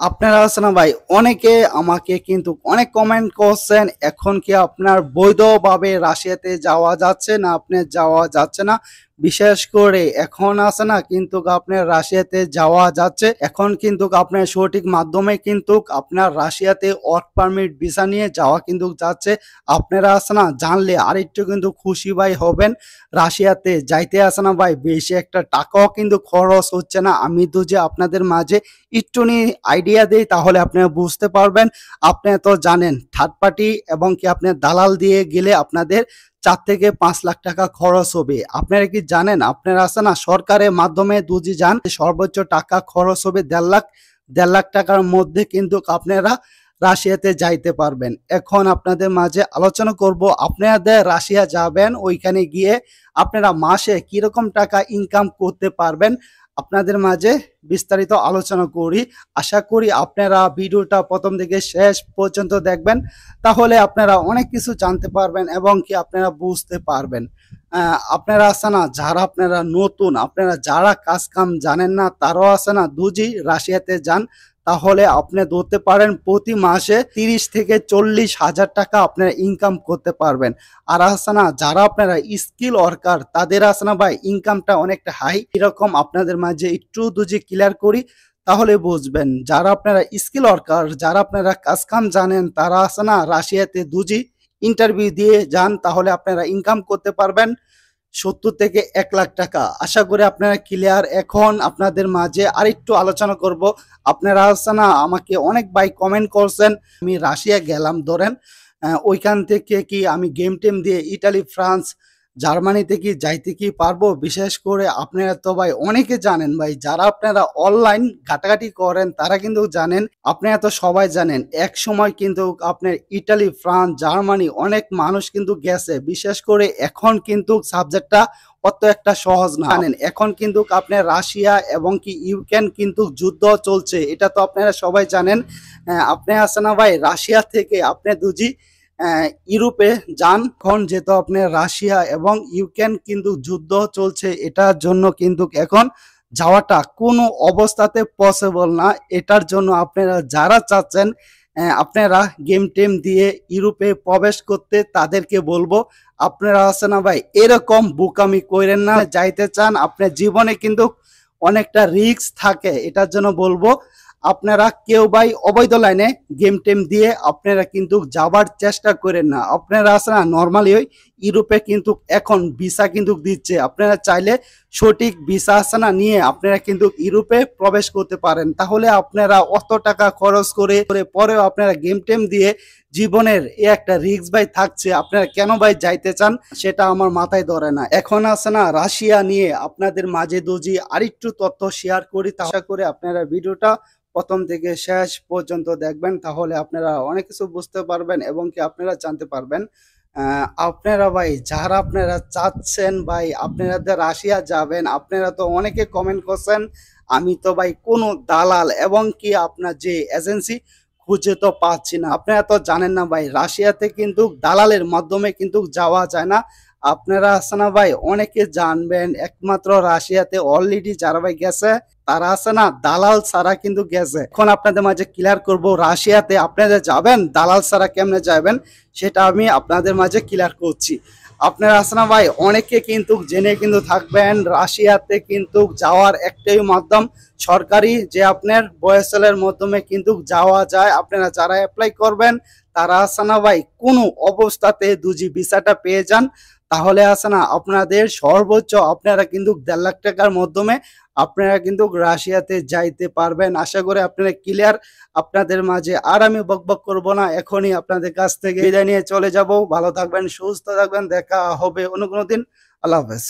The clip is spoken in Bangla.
আপনারা আছেন না ভাই, অনেকে আমাকে কিন্তু অনেক কমেন্ট করছেন, এখন কি আপনার বৈধভাবে রাশিয়াতে যাওয়া যাচ্ছে না আপনি যাওয়া যাচ্ছে না। বিশেষ করে এখন আছে না কিন্তু আপনার রাশিয়াতে যাওয়া যাচ্ছে, এখন কিন্তু আপনার সঠিক মাধ্যমে কিন্তু আপনার রাশিয়াতে ওয়ার্ক পারমিট ভিসা নিয়ে যাওয়া কিন্তু যাচ্ছে। আপনারা আছে না জানলে আরেকটু কিন্তু খুশি ভাই হবেন। রাশিয়াতে যাইতে আছে না ভাই, বেশি একটা টাকাও কিন্তু খরচ হচ্ছে না। আমি তো যে আপনাদের মাঝে একটুনি আইডিয়া দেই তাহলে আপনারা বুঝতে পারবেন। আপনারা তো জানেন থার্ড পার্টি এবং কি আপনার দালাল দিয়ে গেলে আপনাদের 4 থেকে 5 লাখ টাকা খরচ হবে। আপনারা কি জানেন? আপনারা আছে না সরকারের মাধ্যমে যদি যান সর্বোচ্চ টাকা খরচ হবে 1.5 লাখ টাকার মধ্যে কিন্তু আপনারা রাশিয়াতে যাইতে পারবেন। এখন আপনাদের মাঝে আলোচনা করব, আপনাদের রাশিয়া যাবেন, ওইখানে গিয়ে আপনারা মাসে কিরকম টাকা ইনকাম করতে পারবেন আপনাদের মাঝে বিস্তারিত আলোচনা করি। আশা করি আপনারা ভিডিওটা প্রথম থেকে শেষ পর্যন্ত দেখবেন, তাহলে আপনারা অনেক কিছু জানতে পারবেন এবং কি আপনারা বুঝতে পারবেন। আপনারা আছে না যারা আপনারা নতুন, আপনারা যারা কাজ কাম জানেন না, তারাও আছে না দুজি রাশিয়াতে যান, তাহলে আপনি ধরতে পারেন প্রতি মাসে 30 থেকে 40 হাজার টাকা আপনারা ইনকাম করতে পারবেন। আর আছে না যারা আপনারা স্কিল ওয়ার্কার, তাদের আছে না ভাই ইনকামটা অনেকটা হাই। এরকম আপনাদের মাঝে একটু দুজি ক্লিয়ার করি তাহলে বুঝবেন। যারা আপনারা স্কিল ওয়ার্কার, যারা আপনারা কাজ কাম জানেন, তারা আছে না রাশিয়াতে দুজি ইন্টারভিউ দিয়ে যান, তাহলে আপনারা ইনকাম করতে পারবেন 70 থেকে 1 লাখ টাকা। আশা করি আপনারা ক্লিয়ার। এখন আপনাদের মাঝে আরেকটু আলোচনা করব। আপনারা আছে না আমাকে অনেক ভাই কমেন্ট করছেন, আমি রাশিয়া গেলাম ধরেন, ওইখান থেকে কি আমি গেম টেম দিয়ে ইটালি, ফ্রান্স, জার্মানিতে কি যাইতে কি পারবো? বিশেষ করে আপনারা তো ভাই অনেকে জানেন ভাই, যারা আপনারা অনলাইন ঘাটাঘাটি করেন তারা কিন্তু জানেন, আপনারা তো সবাই জানেন এক সময় কিন্তু আপনার ইটালি, ফ্রান্স, জার্মানি অনেক মানুষ কিন্তু গেছে। বিশেষ করে এখন কিন্তু সাবজেক্টটা অত একটা সহজ না। জানেন এখন কিন্তু আপনার রাশিয়া এবং কি ইউক্রেন কিন্তু যুদ্ধ চলছে, এটা তো আপনারা সবাই জানেন। আপনি আছে না ভাই রাশিয়া থেকে আপনি দুজি ইউরোপে যান, এখন যেহেতু আপনার রাশিয়া এবং ইউক্রেন কিন্তু যুদ্ধ চলছে, এটার জন্য কিন্তু এখন যাওয়াটা কোনো অবস্থাতে পসিবল না। এটার জন্য আপনারা যারা চাচ্ছেন আপনারা গেম টেম দিয়ে ইউরোপে প্রবেশ করতে, তাদেরকে বলবো আপনারা আছে না ভাই এরকম বোকামি করেন না। যাইতে চান আপনার জীবনে কিন্তু অনেকটা রিস্ক থাকে, এটার জন্য বলবো আপনারা কেউ ভাই অবৈধ লাইনে গেম টেম দিয়ে আপনারা কিন্তু যাবার চেষ্টা করেন না। আপনারা আছে না নর্মালি ওই ইউরোপে কিন্তু এখন ভিসা কিন্তু দিচ্ছে, আপনারা চাইলে সঠিক ভিসা আছে না নিয়ে আপনারা কিন্তু ইউরোপে প্রবেশ করতে পারেন। তাহলে আপনারা অত টাকা খরচ করে পরেও আপনারা গেম টেম দিয়ে জীবনের এ একটা রিস্ক ভাই থাকছে, আপনারা কেন ভাই যাইতে চান সেটা আমার মাথায় ধরে না। এখন আছে না রাশিয়া নিয়ে আপনাদের মাঝে দুজি আরেকটু তথ্য শেয়ার করি, আশা করে আপনারা ভিডিওটা প্রথম থেকে শেষ পর্যন্ত দেখবেন, তাহলে আপনারা অনেক কিছু বুঝতে পারবেন এবং কি আপনারা জানতে পারবেন। আপনারা ভাই যারা আপনারা চাচ্ছেন ভাই আপনারা রাশিয়া যাবেন, আপনারা তো অনেকে কমেন্ট করছেন আমি তো ভাই কোনো দালাল এবং কি আপনার যে এজেন্সি খুঁজে তো পাচ্ছি না। আপনারা তো জানেন না ভাই রাশিয়াতে কিন্তু দালালের মাধ্যমে কিন্তু যাওয়া যায় না। আপনারা আছে না ভাই অনেকে জানবেন, একমাত্র রাশিয়াতে অলরেডি যারা ভাই গেছে তারা আছে না দালাল ছাড়া কিন্তু গেছে। এখন আপনাদের মাঝে ক্লিয়ার করব রাশিয়াতে আপনারা যাবেন দালাল ছাড়া কেমনে যাবেন সেটা আমি আপনাদের মাঝে ক্লিয়ার করছি। আপনারা আছে না ভাই অনেকে কিন্তু জেনে কিন্তু থাকবেন রাশিয়াতে কিন্তু যাওয়ার একটাই মাধ্যম সরকারি, যে আপনার বয়সেলের মাধ্যমে কিন্তু যাওয়া যায়। আপনারা যারা অ্যাপ্লাই করবেন তারা আছে না ভাই কোনো অবস্থাতে দুজি ভিসাটা পেয়ে যান, তাহলে আছে না আপনাদের সর্বোচ্চ আপনারা কিন্তু 1.5 লাখ টাকার মাধ্যমে আপনারা কিন্তু রাশিয়াতে যাইতে পারবেন। আশা করি আপনারা ক্লিয়ার। আপনাদের মাঝে আর আমি বকবক করব না, এখনই আপনাদের কাছ থেকে বিদায় নিয়ে চলে যাব। ভালো থাকবেন, সুস্থ থাকবেন, দেখা হবে অন্য কোনো দিন। আল্লাহ হাফেজ।